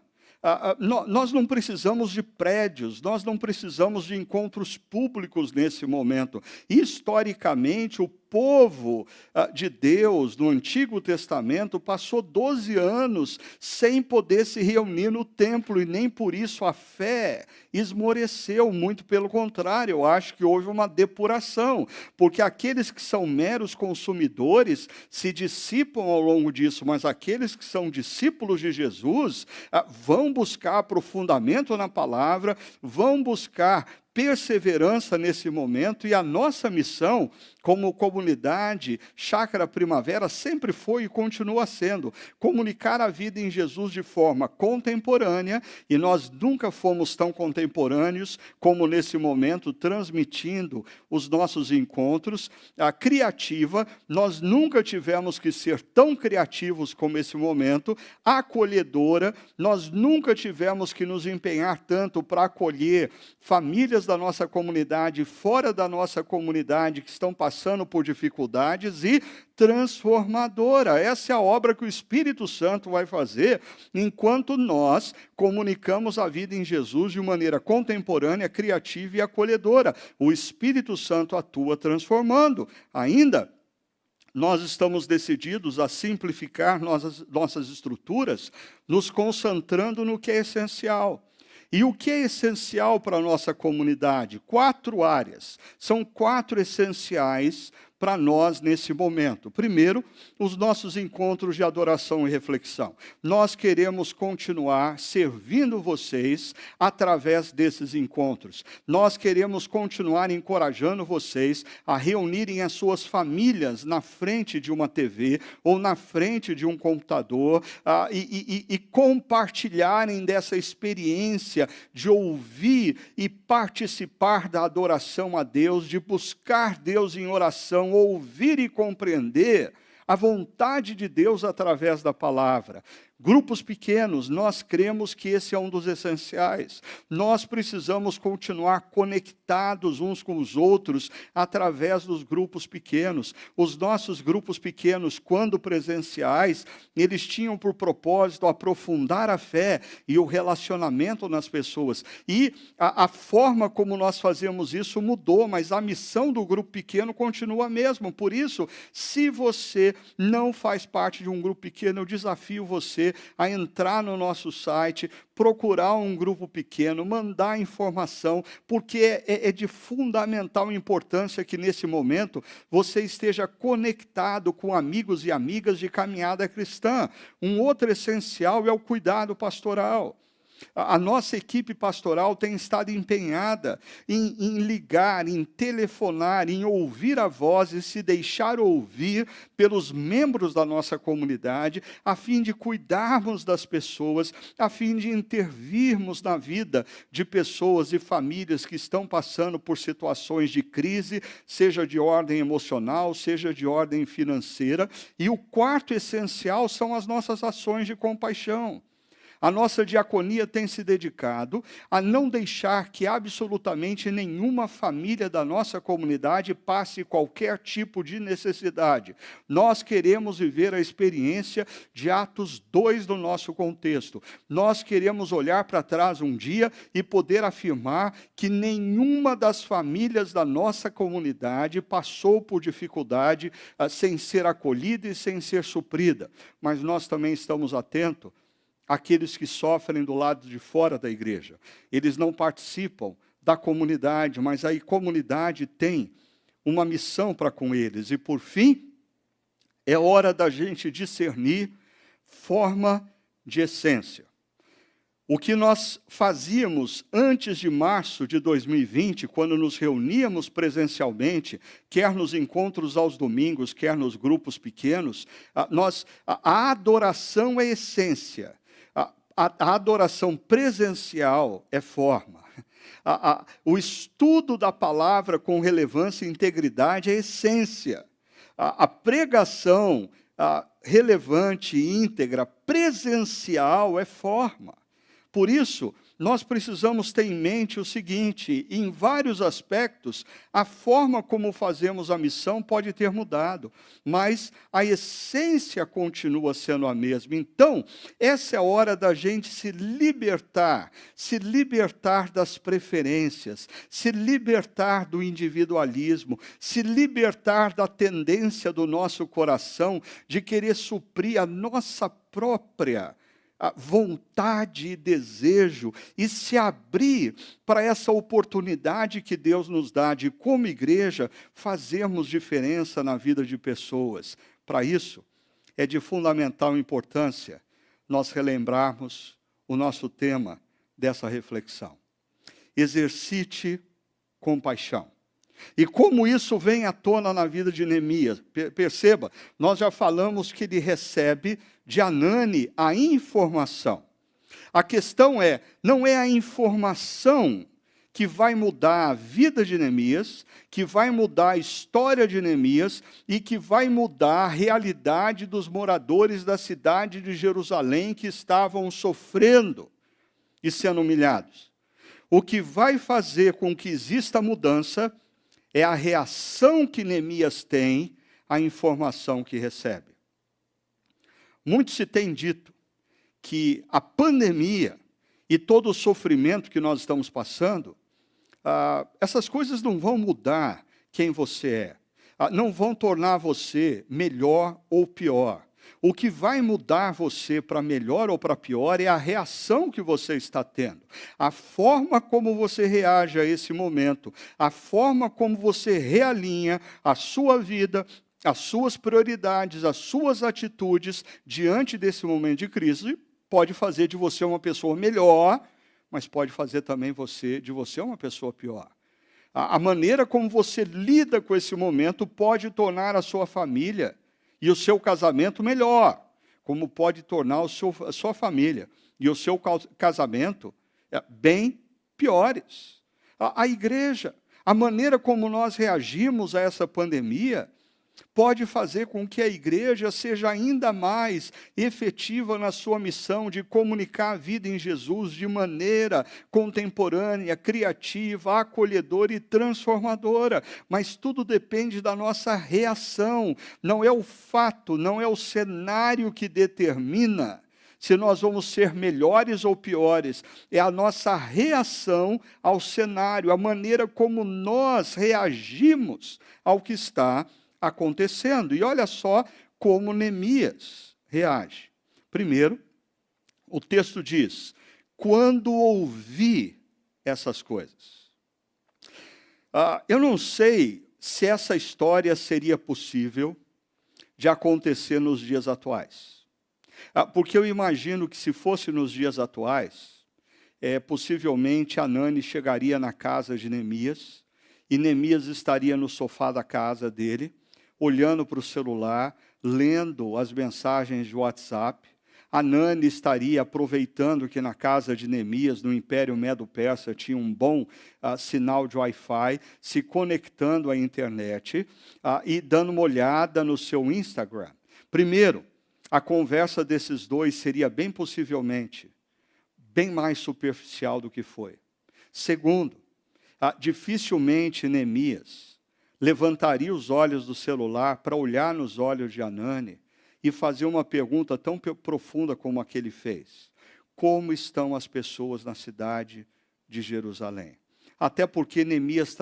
nós não precisamos de prédios, nós não precisamos de encontros públicos nesse momento. Historicamente, o povo de Deus, no Antigo Testamento, passou 12 anos sem poder se reunir no templo, e nem por isso a fé esmoreceu, muito pelo contrário, eu acho que houve uma depuração, porque aqueles que são meros consumidores se dissipam ao longo disso, mas aqueles que são discípulos de Jesus vão buscar aprofundamento na palavra, vão buscar perseverança nesse momento, e a nossa missão como comunidade Chácara Primavera sempre foi e continua sendo comunicar a vida em Jesus de forma contemporânea, e nós nunca fomos tão contemporâneos como nesse momento, transmitindo os nossos encontros. A criativa, nós nunca tivemos que ser tão criativos como esse momento. A acolhedora, nós nunca tivemos que nos empenhar tanto para acolher famílias da nossa comunidade, fora da nossa comunidade, que estão passando por dificuldades, e transformadora. Essa é a obra que o Espírito Santo vai fazer enquanto nós comunicamos a vida em Jesus de maneira contemporânea, criativa e acolhedora. O Espírito Santo atua transformando. Ainda, nós estamos decididos a simplificar nossas estruturas, nos concentrando no que é essencial. E o que é essencial para a nossa comunidade? 4 áreas. São 4 essenciais para nós nesse momento. Primeiro, os nossos encontros de adoração e reflexão. Nós queremos continuar servindo vocês através desses encontros. Nós queremos continuar encorajando vocês a reunirem as suas famílias na frente de uma TV ou na frente de um computador e compartilharem dessa experiência de ouvir e participar da adoração a Deus, de buscar Deus em oração, ouvir e compreender a vontade de Deus através da palavra. Grupos pequenos, nós cremos que esse é um dos essenciais. Nós precisamos continuar conectados uns com os outros através dos grupos pequenos. Os nossos grupos pequenos, quando presenciais, eles tinham por propósito aprofundar a fé e o relacionamento nas pessoas. E a forma como nós fazemos isso mudou, mas a missão do grupo pequeno continua a mesma. Por isso, se você não faz parte de um grupo pequeno, eu desafio você a entrar no nosso site, procurar um grupo pequeno, mandar informação, porque é de fundamental importância que nesse momento você esteja conectado com amigos e amigas de caminhada cristã. Um outro essencial é o cuidado pastoral. A nossa equipe pastoral tem estado empenhada em ligar, em telefonar, em ouvir a voz e se deixar ouvir pelos membros da nossa comunidade, a fim de cuidarmos das pessoas, a fim de intervirmos na vida de pessoas e famílias que estão passando por situações de crise, seja de ordem emocional, seja de ordem financeira. E o quarto essencial são as nossas ações de compaixão. A nossa diaconia tem se dedicado a não deixar que absolutamente nenhuma família da nossa comunidade passe qualquer tipo de necessidade. Nós queremos viver a experiência de Atos 2 do nosso contexto. Nós queremos olhar para trás um dia e poder afirmar que nenhuma das famílias da nossa comunidade passou por dificuldade sem ser acolhida e sem ser suprida. Mas nós também estamos atentos aqueles que sofrem do lado de fora da igreja. Eles não participam da comunidade, mas a comunidade tem uma missão para com eles. E, por fim, é hora da gente discernir forma de essência. O que nós fazíamos antes de março de 2020, quando nos reuníamos presencialmente, quer nos encontros aos domingos, quer nos grupos pequenos, a adoração é essência. A adoração presencial é forma. O estudo da palavra com relevância e integridade é essência. A pregação relevante e íntegra, presencial, é forma. Por isso, nós precisamos ter em mente o seguinte: em vários aspectos, a forma como fazemos a missão pode ter mudado, mas a essência continua sendo a mesma. Então, essa é a hora da gente se libertar das preferências, se libertar do individualismo, se libertar da tendência do nosso coração de querer suprir a nossa própria a vontade e desejo e se abrir para essa oportunidade que Deus nos dá de, como igreja, fazermos diferença na vida de pessoas. Para isso, é de fundamental importância nós relembrarmos o nosso tema dessa reflexão. Exercite compaixão. E como isso vem à tona na vida de Neemias? Perceba, nós já falamos que ele recebe de Hanani a informação. A questão não é a informação que vai mudar a vida de Neemias, que vai mudar a história de Neemias e que vai mudar a realidade dos moradores da cidade de Jerusalém que estavam sofrendo e sendo humilhados. O que vai fazer com que exista mudança é a reação que Neemias tem à informação que recebe. Muito se tem dito que a pandemia e todo o sofrimento que nós estamos passando, essas coisas não vão mudar quem você é, não vão tornar você melhor ou pior. O que vai mudar você para melhor ou para pior é a reação que você está tendo. A forma como você reage a esse momento, a forma como você realinha a sua vida, as suas prioridades, as suas atitudes diante desse momento de crise, pode fazer de você uma pessoa melhor, mas pode fazer também de você uma pessoa pior. A maneira como você lida com esse momento pode tornar a sua família e o seu casamento melhor, como pode tornar a sua família e o seu casamento bem piores. A igreja, a maneira como nós reagimos a essa pandemia, pode fazer com que a igreja seja ainda mais efetiva na sua missão de comunicar a vida em Jesus de maneira contemporânea, criativa, acolhedora e transformadora. Mas tudo depende da nossa reação. Não é o fato, não é o cenário que determina se nós vamos ser melhores ou piores. É a nossa reação ao cenário, a maneira como nós reagimos ao que está acontecendo. E olha só como Neemias reage. Primeiro, o texto diz: quando ouvi essas coisas. Eu não sei se essa história seria possível de acontecer nos dias atuais. Porque eu imagino que se fosse nos dias atuais, possivelmente Hanani chegaria na casa de Neemias, e Neemias estaria no sofá da casa dele, olhando para o celular, lendo as mensagens de WhatsApp. Hanani estaria aproveitando que na casa de Neemias, no Império Medo-Persa, tinha um bom sinal de Wi-Fi, se conectando à internet e dando uma olhada no seu Instagram. Primeiro, a conversa desses dois seria bem possivelmente bem mais superficial do que foi. Segundo, dificilmente Neemias levantaria os olhos do celular para olhar nos olhos de Hanani e fazer uma pergunta tão profunda como a que ele fez: como estão as pessoas na cidade de Jerusalém? Até porque Neemias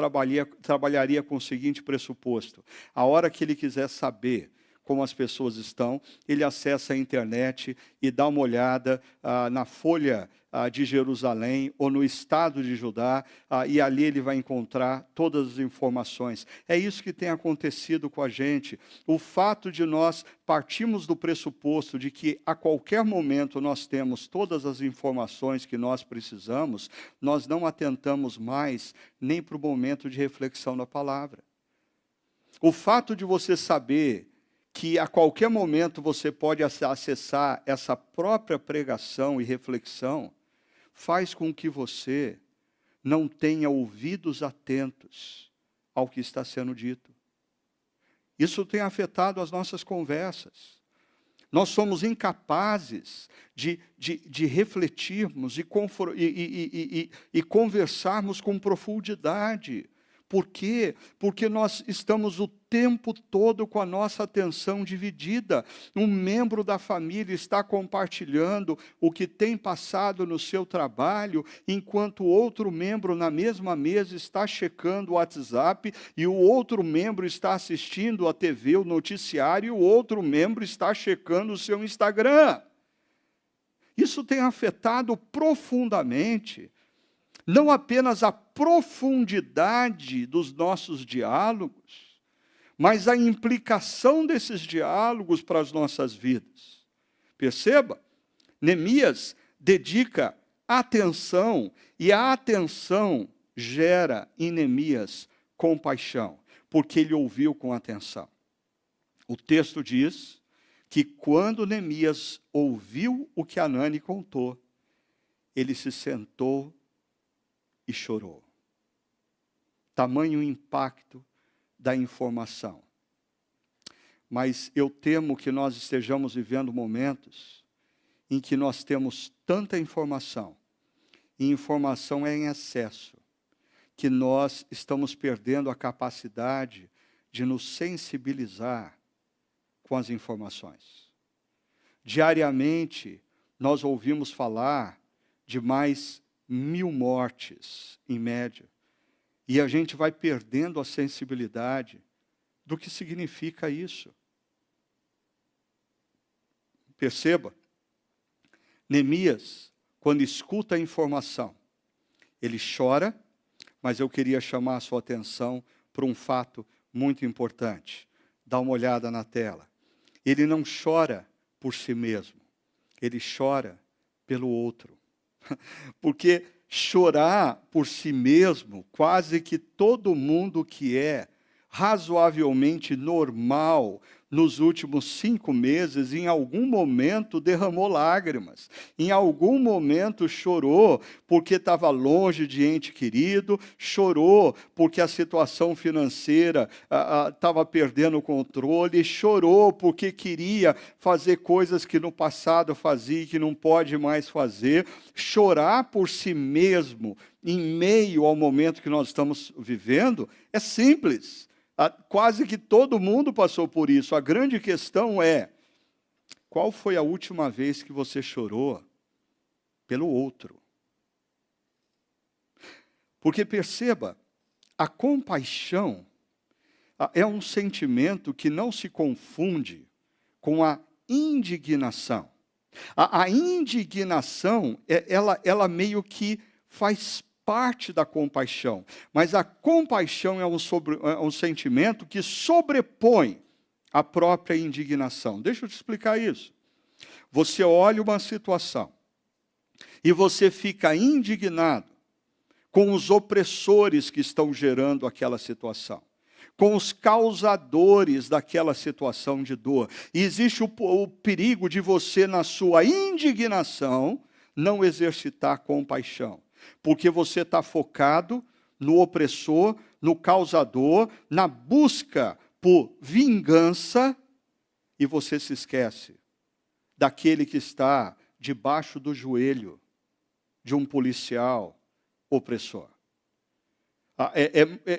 trabalharia com o seguinte pressuposto: a hora que ele quiser saber como as pessoas estão, ele acessa a internet e dá uma olhada na Folha de Jerusalém ou no estado de Judá, e ali ele vai encontrar todas as informações. É isso que tem acontecido com a gente. O fato de nós partirmos do pressuposto de que a qualquer momento nós temos todas as informações que nós precisamos, nós não atentamos mais nem para o momento de reflexão da palavra. O fato de você saber que a qualquer momento você pode acessar essa própria pregação e reflexão, faz com que você não tenha ouvidos atentos ao que está sendo dito. Isso tem afetado as nossas conversas. Nós somos incapazes de refletirmos e conversarmos com profundidade. Por quê? Porque nós estamos o tempo todo com a nossa atenção dividida. Um membro da família está compartilhando o que tem passado no seu trabalho, enquanto outro membro na mesma mesa está checando o WhatsApp, e o outro membro está assistindo a TV, o noticiário, e o outro membro está checando o seu Instagram. Isso tem afetado profundamente não apenas a profundidade dos nossos diálogos, mas a implicação desses diálogos para as nossas vidas. Perceba, Neemias dedica atenção, e a atenção gera em Neemias compaixão, porque ele ouviu com atenção. O texto diz que quando Neemias ouviu o que Hanani contou, ele se sentou e chorou. Tamanho impacto da informação. Mas eu temo que nós estejamos vivendo momentos em que nós temos tanta informação, e informação é em excesso, que nós estamos perdendo a capacidade de nos sensibilizar com as informações. Diariamente, nós ouvimos falar de mais 1.000 mortes, em média, e a gente vai perdendo a sensibilidade do que significa isso. Perceba, Neemias, quando escuta a informação, ele chora, mas eu queria chamar a sua atenção para um fato muito importante. Dá uma olhada na tela. Ele não chora por si mesmo, ele chora pelo outro. Porque chorar por si mesmo, quase que todo mundo que é razoavelmente normal nos últimos 5 meses, em algum momento derramou lágrimas, em algum momento chorou porque estava longe de ente querido, chorou porque a situação financeira estava perdendo o controle, chorou porque queria fazer coisas que no passado fazia e que não pode mais fazer. Chorar por si mesmo, em meio ao momento que nós estamos vivendo, é simples. Quase que todo mundo passou por isso. A grande questão é, qual foi a última vez que você chorou pelo outro? Porque perceba, a compaixão é um sentimento que não se confunde com a indignação. A indignação, ela meio que faz parte da compaixão, mas a compaixão é um sentimento que sobrepõe a própria indignação. Deixa eu te explicar isso. Você olha uma situação e você fica indignado com os opressores que estão gerando aquela situação, com os causadores daquela situação de dor. E existe o perigo de você, na sua indignação, não exercitar compaixão. Porque você está focado no opressor, no causador, na busca por vingança, e você se esquece daquele que está debaixo do joelho de um policial opressor.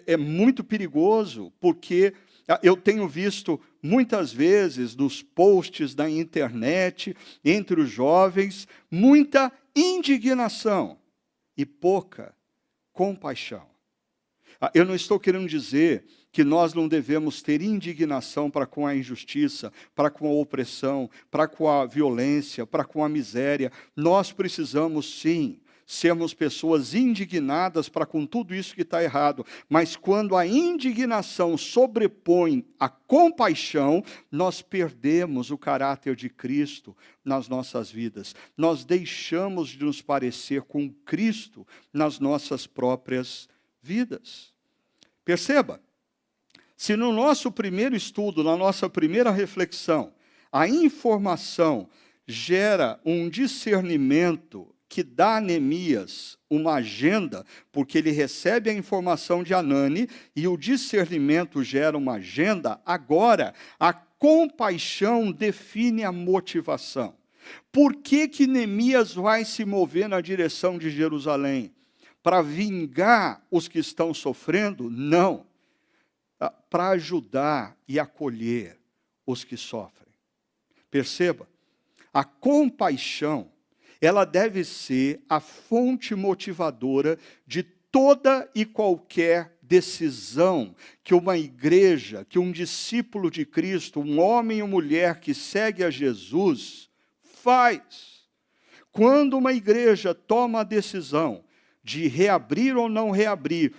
É muito perigoso, porque eu tenho visto muitas vezes nos posts da internet, entre os jovens, muita indignação e pouca compaixão. Eu não estou querendo dizer que nós não devemos ter indignação para com a injustiça, para com a opressão, para com a violência, para com a miséria. Nós precisamos, sim, sermos pessoas indignadas para com tudo isso que está errado. Mas quando a indignação sobrepõe a compaixão, nós perdemos o caráter de Cristo nas nossas vidas. Nós deixamos de nos parecer com Cristo nas nossas próprias vidas. Perceba, se no nosso primeiro estudo, na nossa primeira reflexão, a informação gera um discernimento que dá a Neemias uma agenda, porque ele recebe a informação de Anani e o discernimento gera uma agenda, agora a compaixão define a motivação. Por que Neemias vai se mover na direção de Jerusalém? Para vingar os que estão sofrendo? Não. Para ajudar e acolher os que sofrem. Perceba, a compaixão, ela deve ser a fonte motivadora de toda e qualquer decisão que uma igreja, que um discípulo de Cristo, um homem ou mulher que segue a Jesus, faz. Quando uma igreja toma a decisão de reabrir ou não reabrir,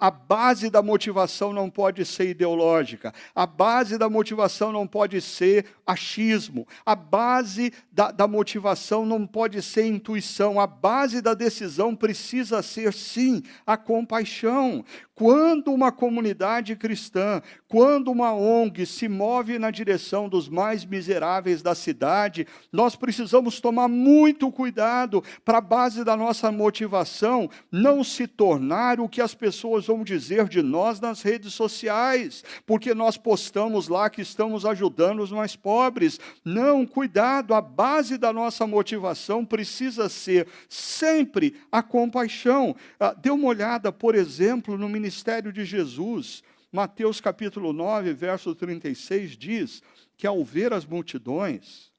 a base da motivação não pode ser ideológica, a base da motivação não pode ser achismo, a base da motivação não pode ser intuição, a base da decisão precisa ser, sim, a compaixão. Quando uma comunidade cristã, quando uma ONG se move na direção dos mais miseráveis da cidade, nós precisamos tomar muito cuidado para a base da nossa motivação não se tornar o que as pessoas vão dizer de nós nas redes sociais, porque nós postamos lá que estamos ajudando os mais pobres. Não, cuidado, a base da nossa motivação precisa ser sempre a compaixão. Dê uma olhada, por exemplo, no ministério de Jesus. Mateus capítulo 9, verso 36 diz que ao ver as multidões,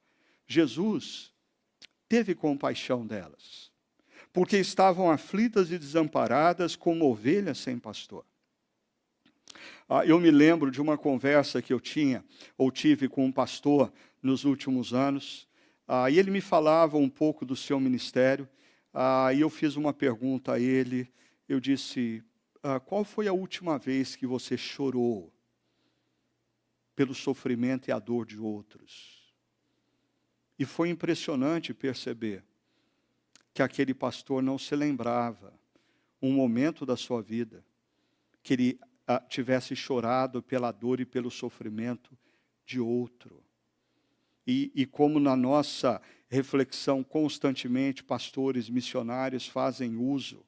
Jesus teve compaixão delas, porque estavam aflitas e desamparadas como ovelhas sem pastor. Eu me lembro de uma conversa que eu tive com um pastor nos últimos anos, e ele me falava um pouco do seu ministério, e eu fiz uma pergunta a ele, eu disse, qual foi a última vez que você chorou pelo sofrimento e a dor de outros? E foi impressionante perceber que aquele pastor não se lembrava um momento da sua vida que ele tivesse chorado pela dor e pelo sofrimento de outro. E como na nossa reflexão constantemente, pastores, missionários fazem uso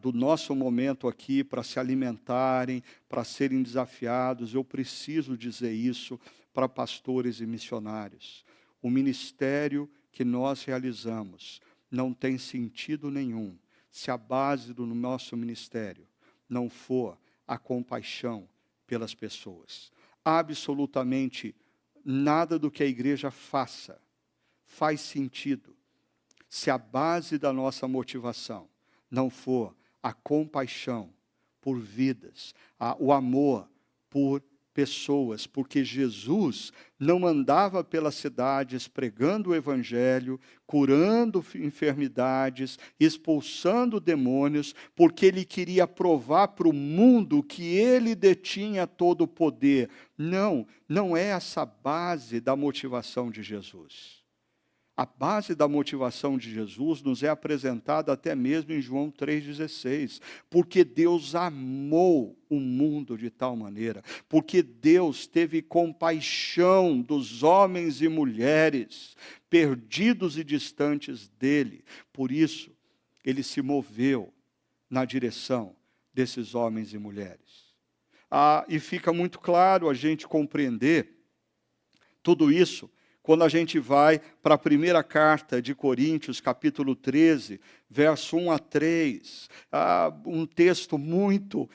do nosso momento aqui para se alimentarem, para serem desafiados, eu preciso dizer isso para pastores e missionários. O ministério que nós realizamos não tem sentido nenhum se a base do nosso ministério não for a compaixão pelas pessoas. Absolutamente nada do que a igreja faça faz sentido se a base da nossa motivação não for a compaixão por vidas, o amor por pessoas, porque Jesus não andava pelas cidades pregando o evangelho, curando enfermidades, expulsando demônios, porque ele queria provar para o mundo que ele detinha todo o poder. Não, não é essa a base da motivação de Jesus. A base da motivação de Jesus nos é apresentada até mesmo em João 3,16. Porque Deus amou o mundo de tal maneira, porque Deus teve compaixão dos homens e mulheres, perdidos e distantes dele. Por isso, ele se moveu na direção desses homens e mulheres. E fica muito claro a gente compreender tudo isso quando a gente vai para a primeira carta de Coríntios, capítulo 13, verso 1 a 3, um texto muito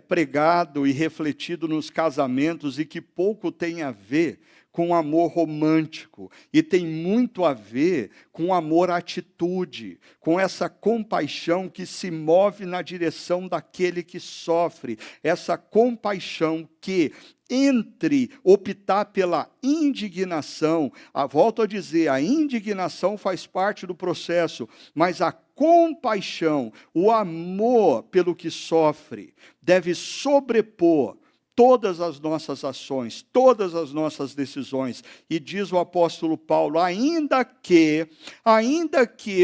pregado e refletido nos casamentos e que pouco tem a ver com amor romântico, e tem muito a ver com amor à atitude, com essa compaixão que se move na direção daquele que sofre, essa compaixão que, entre optar pela indignação, volto a dizer, a indignação faz parte do processo, mas a compaixão, o amor pelo que sofre, deve sobrepor todas as nossas ações, todas as nossas decisões. E diz o apóstolo Paulo, ainda que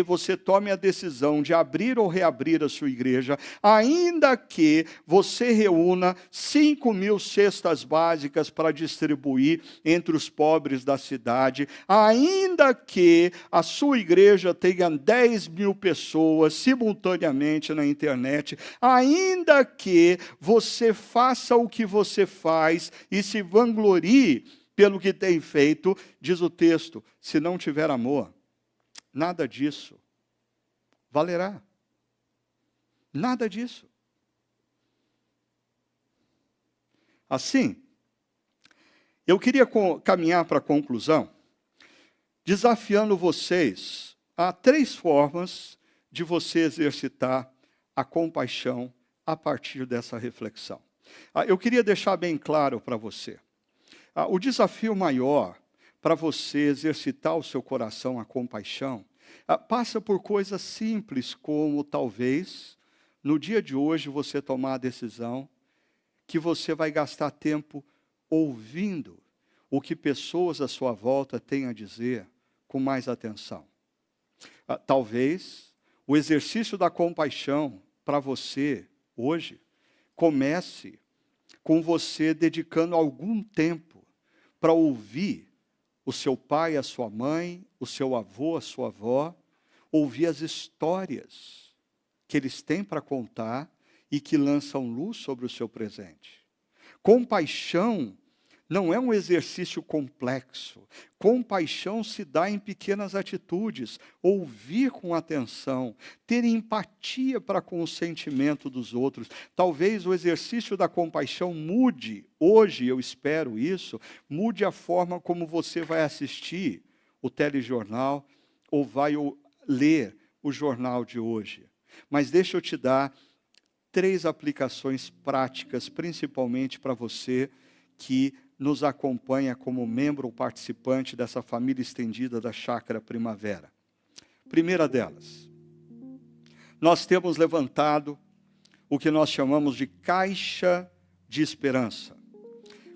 você tome a decisão de abrir ou reabrir a sua igreja, ainda que você reúna 5.000 cestas básicas para distribuir entre os pobres da cidade, ainda que a sua igreja tenha 10.000 pessoas simultaneamente na internet, ainda que você faça o que você faz e se vanglorie pelo que tem feito, diz o texto, se não tiver amor, nada disso valerá. Nada disso. Assim, eu queria caminhar para a conclusão, desafiando vocês a 3 formas de você exercitar a compaixão a partir dessa reflexão. Eu queria deixar bem claro para você. O desafio maior para você exercitar o seu coração a compaixão passa por coisas simples, como talvez, no dia de hoje, você tomar a decisão que você vai gastar tempo ouvindo o que pessoas à sua volta têm a dizer com mais atenção. Talvez o exercício da compaixão para você hoje comece com você dedicando algum tempo para ouvir o seu pai, a sua mãe, o seu avô, a sua avó, ouvir as histórias que eles têm para contar e que lançam luz sobre o seu presente. Compaixão não é um exercício complexo. Compaixão se dá em pequenas atitudes. Ouvir com atenção, ter empatia para com o sentimento dos outros. Talvez o exercício da compaixão mude, hoje eu espero isso, mude a forma como você vai assistir o telejornal ou vai ler o jornal de hoje. Mas deixa eu te dar 3 aplicações práticas, principalmente para você que nos acompanha como membro ou participante dessa família estendida da Chácara Primavera. Primeira delas, nós temos levantado o que nós chamamos de caixa de esperança,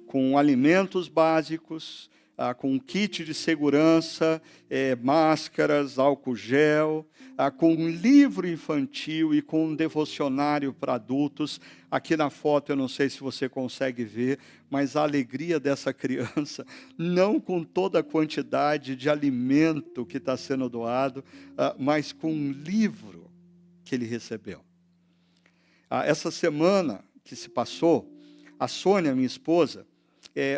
com alimentos básicos, com um kit de segurança, máscaras, álcool gel, com um livro infantil e com um devocionário para adultos. Aqui na foto, eu não sei se você consegue ver, mas a alegria dessa criança, não com toda a quantidade de alimento que está sendo doado, mas com um livro que ele recebeu. Essa semana que se passou, a Sônia, minha esposa,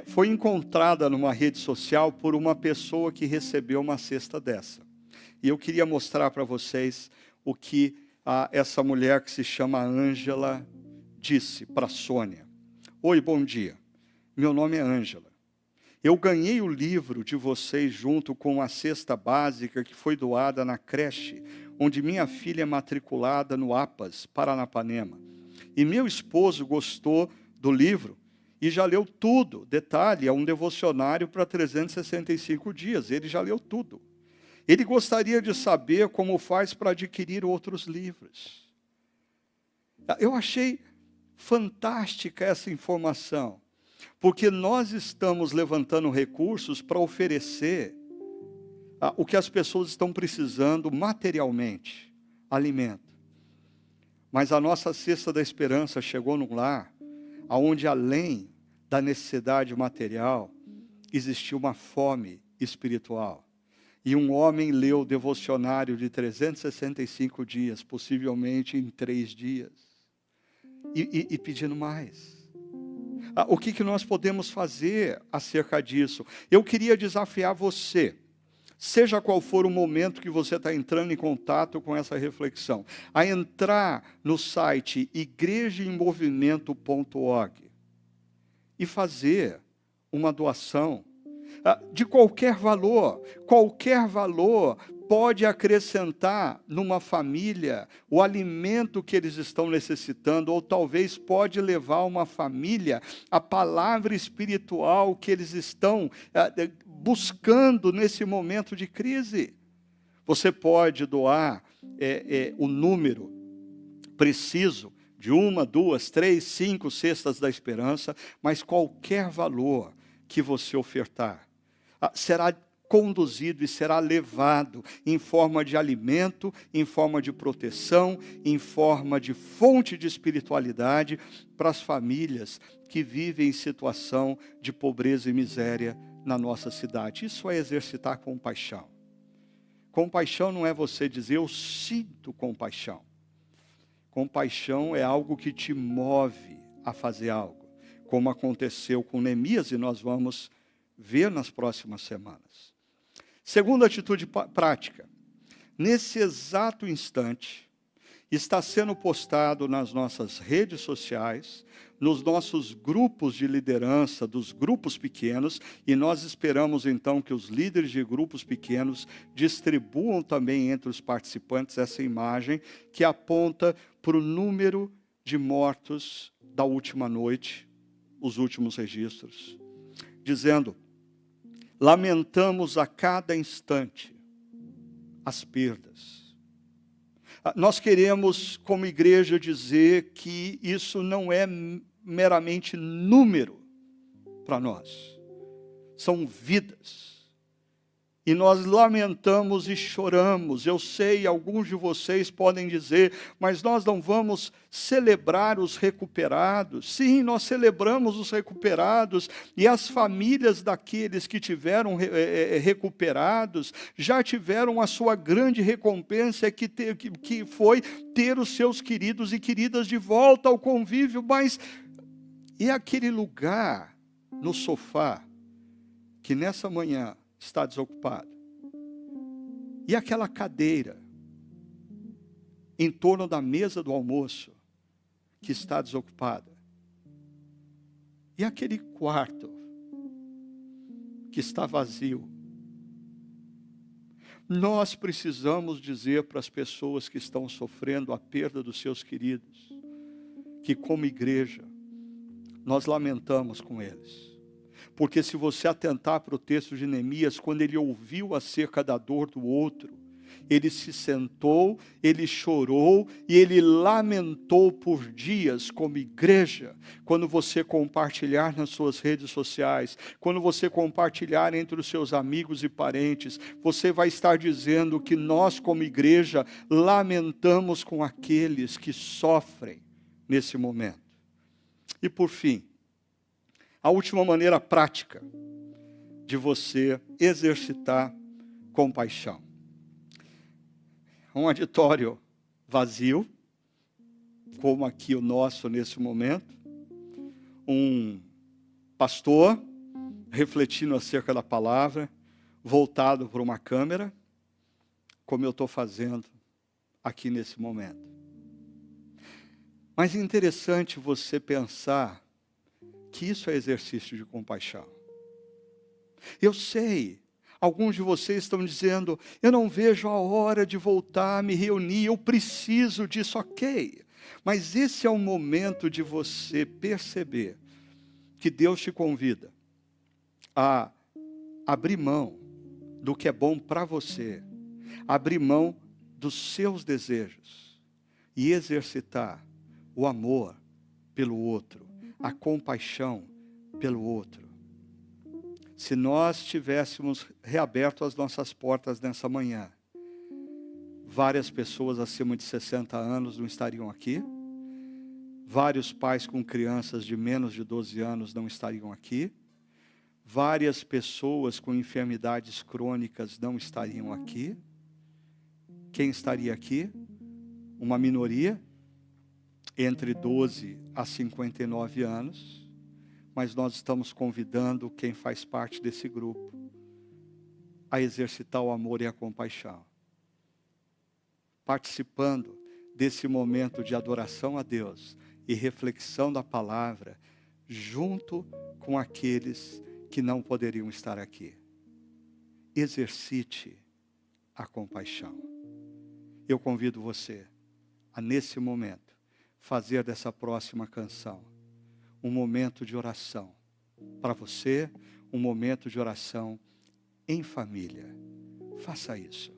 foi encontrada numa rede social por uma pessoa que recebeu uma cesta dessa. E eu queria mostrar para vocês o que essa mulher que se chama Ângela disse para a Sônia. Oi, bom dia. Meu nome é Ângela. Eu ganhei o livro de vocês junto com a cesta básica que foi doada na creche, onde minha filha é matriculada no APAS, Paranapanema. E meu esposo gostou do livro e já leu tudo. Detalhe, é um devocionário para 365 dias, ele já leu tudo. Ele gostaria de saber como faz para adquirir outros livros. Eu achei fantástica essa informação, porque nós estamos levantando recursos para oferecer o que as pessoas estão precisando materialmente, alimento. Mas a nossa cesta da esperança chegou num lar onde, além da necessidade material, existia uma fome espiritual. E um homem leu o devocionário de 365 dias, possivelmente em 3 dias, e pedindo mais. O que nós podemos fazer acerca disso? Eu queria desafiar você, seja qual for o momento que você está entrando em contato com essa reflexão, a entrar no site igrejaemmovimento.org e fazer uma doação de qualquer valor pode acrescentar numa família o alimento que eles estão necessitando, ou talvez pode levar uma família a palavra espiritual que eles estão buscando nesse momento de crise. Você pode doar o número preciso de 1, 2, 3, 5 cestas da esperança, mas qualquer valor que você ofertar será conduzido e será levado em forma de alimento, em forma de proteção, em forma de fonte de espiritualidade para as famílias que vivem em situação de pobreza e miséria na nossa cidade. Isso é exercitar compaixão. Compaixão não é você dizer, eu sinto compaixão. Compaixão é algo que te move a fazer algo, como aconteceu com Neemias e nós vamos ver nas próximas semanas. Segunda atitude prática. Nesse exato instante, está sendo postado nas nossas redes sociais, nos nossos grupos de liderança, dos grupos pequenos, e nós esperamos então que os líderes de grupos pequenos distribuam também entre os participantes essa imagem que aponta para o número de mortos da última noite, os últimos registros, dizendo: lamentamos a cada instante as perdas. Nós queremos, como igreja, dizer que isso não é meramente número para nós. São vidas. E nós lamentamos e choramos. Eu sei, alguns de vocês podem dizer, mas nós não vamos celebrar os recuperados. Sim, nós celebramos os recuperados e as famílias daqueles que tiveram recuperados já tiveram a sua grande recompensa, que foi ter os seus queridos e queridas de volta ao convívio. Mas e aquele lugar no sofá que nessa manhã está desocupado? E aquela cadeira em torno da mesa do almoço que está desocupada? E aquele quarto que está vazio? Nós precisamos dizer para as pessoas que estão sofrendo a perda dos seus queridos, que como igreja, nós lamentamos com eles. Porque se você atentar para o texto de Neemias, quando ele ouviu acerca da dor do outro, ele se sentou, ele chorou e ele lamentou por dias como igreja. Quando você compartilhar nas suas redes sociais, quando você compartilhar entre os seus amigos e parentes, você vai estar dizendo que nós como igreja lamentamos com aqueles que sofrem nesse momento. E por fim, a última maneira prática de você exercitar compaixão. Um auditório vazio, como aqui o nosso nesse momento, um pastor refletindo acerca da palavra, voltado para uma câmera, como eu estou fazendo aqui nesse momento. Mas é interessante você pensar que isso é exercício de compaixão. Eu sei, alguns de vocês estão dizendo, eu não vejo a hora de voltar a me reunir, eu preciso disso, ok. Mas esse é o momento de você perceber que Deus te convida a abrir mão do que é bom para você, abrir mão dos seus desejos e exercitar o amor pelo outro, a compaixão pelo outro. Se nós tivéssemos reaberto as nossas portas nessa manhã, várias pessoas acima de 60 anos não estariam aqui, vários pais com crianças de menos de 12 anos não estariam aqui, várias pessoas com enfermidades crônicas não estariam aqui. Quem estaria aqui? Uma minoria, entre 12 a 59 anos, mas nós estamos convidando quem faz parte desse grupo a exercitar o amor e a compaixão, participando desse momento de adoração a Deus e reflexão da palavra, junto com aqueles que não poderiam estar aqui. Exercite a compaixão. Eu convido você a, nesse momento, fazer dessa próxima canção um momento de oração para você, um momento de oração em família. Faça isso.